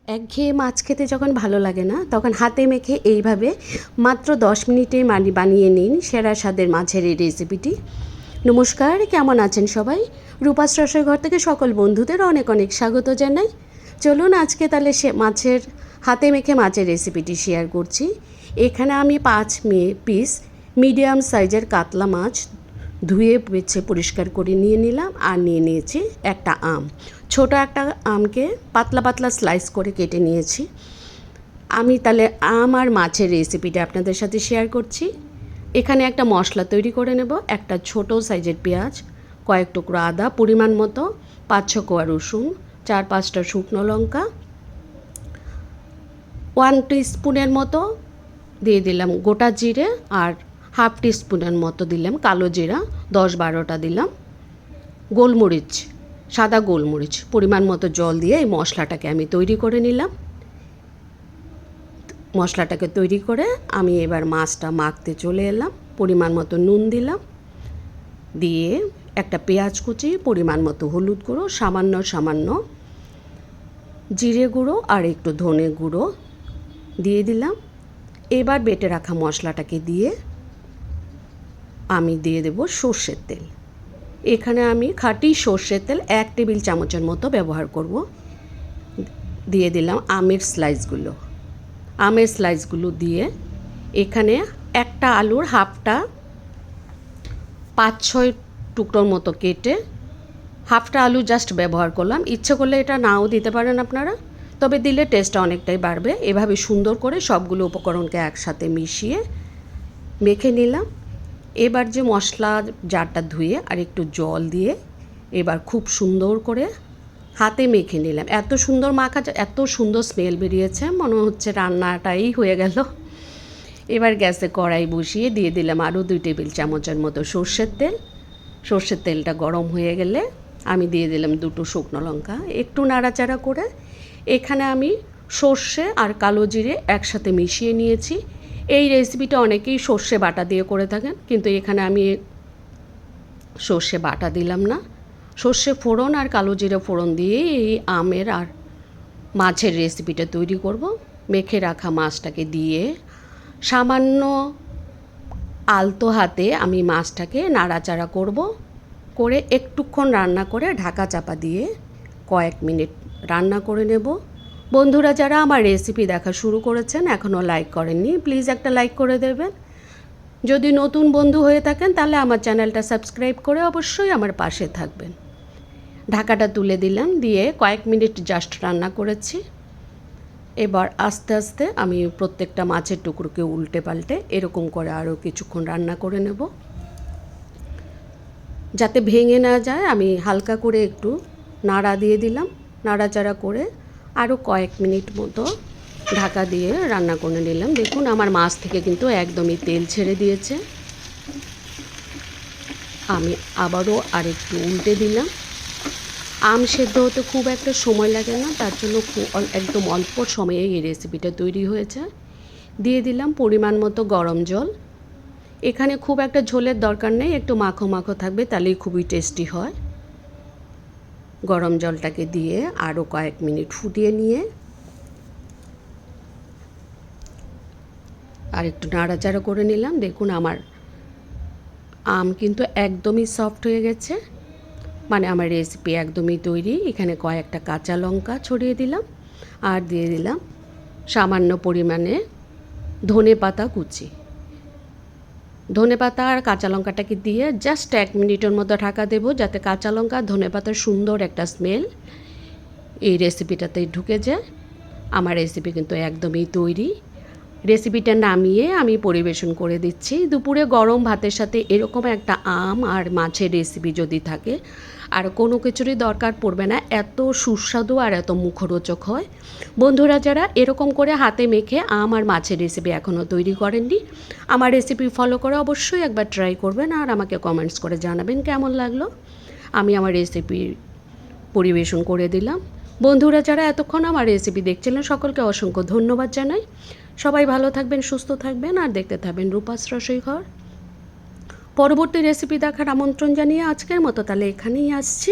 একঘেয়ে মাছ খেতে যখন ভালো লাগে না তখন হাতে মেখে এইভাবে মাত্র 10 মিনিটে বানিয়ে নিন সেরা স্বাদের মাছের এই রেসিপিটি। নমস্কার, কেমন আছেন সবাই? রূপাস রসোইঘর থেকে সকল বন্ধুদের অনেক অনেক স্বাগত জানাই। চলুন আজকে তাহলে মাছের হাতে মেখে মাছের রেসিপিটি শেয়ার করছি। এখানে আমি 5 পিস মিডিয়াম সাইজের কাতলা মাছ ধুয়ে বেছে পরিষ্কার করে নিয়ে নিলাম, আর নিয়ে নিয়েছি একটা আম। ছোট একটা আমকে পাতলা পাতলা স্লাইস করে কেটে নিয়েছি। আমি তাহলে আম আর মাছের রেসিপিটা আপনাদের সাথে শেয়ার করছি। এখানে একটা মশলা তৈরি করে নেব। একটা ছোট সাইজের পেঁয়াজ, কয়েক টুকরো আদা, পরিমাণ মতো 5-6 কোয়া রসুন, 4-5টা শুকনো লঙ্কা, 1 টিস্পুনের মতো দিয়ে দিলাম গোটা জিরে, আর হাফ টিস্পুনের মতো দিলাম কালো জিরা, 10-12টা দিলাম গোলমরিচ, সাদা গোলমরিচ। পরিমাণ মতো জল দিয়ে এই মশলাটাকে আমি তৈরি করে নিলাম। মশলাটাকে তৈরি করে আমি এবার মাছটা মাখতে চলে এলাম। পরিমাণ মতো নুন দিলাম, দিয়ে একটা পেঁয়াজ কুচি, পরিমাণ মতো হলুদ গুঁড়ো, সামান্য জিরে গুঁড়ো আর একটু ধনে গুঁড়ো দিয়ে দিলাম। এবার বেটে রাখা মশলাটাকে দিয়ে আমি দিয়ে দেব সর্ষের তেল। এখানে আমি খাঁটি সর্ষের তেল 1 টেবিল চামচের মতো ব্যবহার করব। দিয়ে দিলাম আমের স্লাইসগুলো দিয়ে এখানে একটা আলুর হাফটা 5-6 টুকরোর মতো কেটে হাফটা আলু জাস্ট ব্যবহার করলাম। ইচ্ছে করলে এটা নাও দিতে পারেন আপনারা, তবে দিলে টেস্টটা অনেকটাই বাড়বে। এভাবে সুন্দর করে সবগুলো উপকরণকে একসাথে মিশিয়ে মেখে নিলাম। এবার যে মশলা জারটা ধুয়ে আর একটু জল দিয়ে এবার খুব সুন্দর করে হাতে মেখে নিলাম। এত সুন্দর মাখা, এত সুন্দর স্মেল বেরিয়েছে, মনে হচ্ছে রান্নাটাই হয়ে গেল। এবার গ্যাসে কড়াই বসিয়ে দিয়ে দিলাম আরও 2 টেবিল চামচের মতো সর্ষের তেল। সর্ষের তেলটা গরম হয়ে গেলে আমি দিয়ে দিলাম 2টো শুকনো লঙ্কা। একটু নাড়াচাড়া করে এখানে আমি সর্ষে আর কালো জিরে একসাথে মিশিয়ে নিয়েছি। এই রেসিপিটা অনেকেই সর্ষে বাটা দিয়ে করে থাকেন, কিন্তু এখানে আমি সর্ষে বাটা দিলাম না। সর্ষে ফোড়ন আর কালো জিরে ফোড়ন দিয়ে এই আমের আর মাছের রেসিপিটা তৈরি করব। মেখে রাখা মাছটাকে দিয়ে সামান্য আলতো হাতে আমি মাছটাকে নাড়াচাড়া করে একটুক্ষণ রান্না করে ঢাকা চাপা দিয়ে কয়েক মিনিট রান্না করে নেব। বন্ধুরা যারা আমার রেসিপি দেখা শুরু করেছেন, এখনও লাইক করেননি, প্লিজ একটা লাইক করে দেবেন। যদি নতুন বন্ধু হয়ে থাকেন তাহলে আমার চ্যানেলটা সাবস্ক্রাইব করে অবশ্যই আমার পাশে থাকবেন। ঢাকাটা তুলে দিলাম, দিয়ে কয়েক মিনিট জাস্ট রান্না করেছি। এবার আস্তে আস্তে আমি প্রত্যেকটা মাছের টুকরোকে উল্টে পাল্টে এরকম করে আরও কিছুক্ষণ রান্না করে নেব। যাতে ভেঙে না যায় আমি হালকা করে একটু নাড়া দিয়ে দিলাম। নাড়াচাড়া করে আরও কয়েক মিনিট মতো ঢাকা দিয়ে রান্না করে নিলাম। দেখুন আমার মাছ থেকে কিন্তু একদমই তেল ছেড়ে দিয়েছে। আমি আবারও আরেকটু উল্টে দিলাম। আম সেদ্ধ হতে খুব একটা সময় লাগে না, তার জন্য একদম অল্প সময়ে এই রেসিপিটা তৈরি হয়েছে। দিয়ে দিলাম পরিমাণ মতো গরম জল। এখানে খুব একটা ঝোলের দরকার নেই, একটু মাখো মাখো থাকবে, তাহলেই খুবই টেস্টি হয়। গরম জলটাকে দিয়ে আরও কয়েক মিনিট ফুটিয়ে নিয়ে আর একটু নাড়াচাড়া করে নিলাম। দেখুন আমার আম কিন্তু একদমই সফট হয়ে গেছে, মানে আমার রেসিপি একদমই তৈরি। এখানে কয়েকটা কাঁচা লঙ্কা ছড়িয়ে দিলাম, আর দিয়ে দিলাম সামান্য পরিমাণে ধনেপাতা কুচি। ধনেপাতা আর কাঁচা লঙ্কাটাকে দিয়ে জাস্ট 1 মিনিটের মতো ঢাকা দেবো, যাতে কাঁচা লঙ্কা ধনেপাতার সুন্দর একটা স্মেল এই রেসিপিটাতে ঢুকে যায়। আমার রেসিপি কিন্তু একদমই তৈরি। রেসিপিটা নামিয়ে আমি পরিবেশন করে দিচ্ছি। দুপুরে গরম ভাতের সাথে এরকম একটা আম আর মাছের রেসিপি যদি থাকে, আর কোনো কিছুরই দরকার পড়বে না, এত সুস্বাদু আর এত মুখরোচক হয়। বন্ধুরা যারা এরকম করে হাতে মেখে আম আর মাছের রেসিপি এখনও তৈরি করেননি, আমার রেসিপি ফলো করে অবশ্যই একবার ট্রাই করবেন, আর আমাকে কমেন্টস করে জানাবেন কেমন লাগলো। আমি আমার রেসিপি পরিবেশন করে দিলাম। বন্ধুরা যারা এতক্ষণ আমার রেসিপি দেখছিলেন সকলকে অসংখ্য ধন্যবাদ জানাই। সবাই ভালো থাকবেন, সুস্থ থাকবেন, আর দেখতে থাকবেন রূপাস রসোইঘর। পরবর্তী রেসিপি দেখার আমন্ত্রণ জানিয়ে আজকের মতো তাহলে এখানেই আসছি।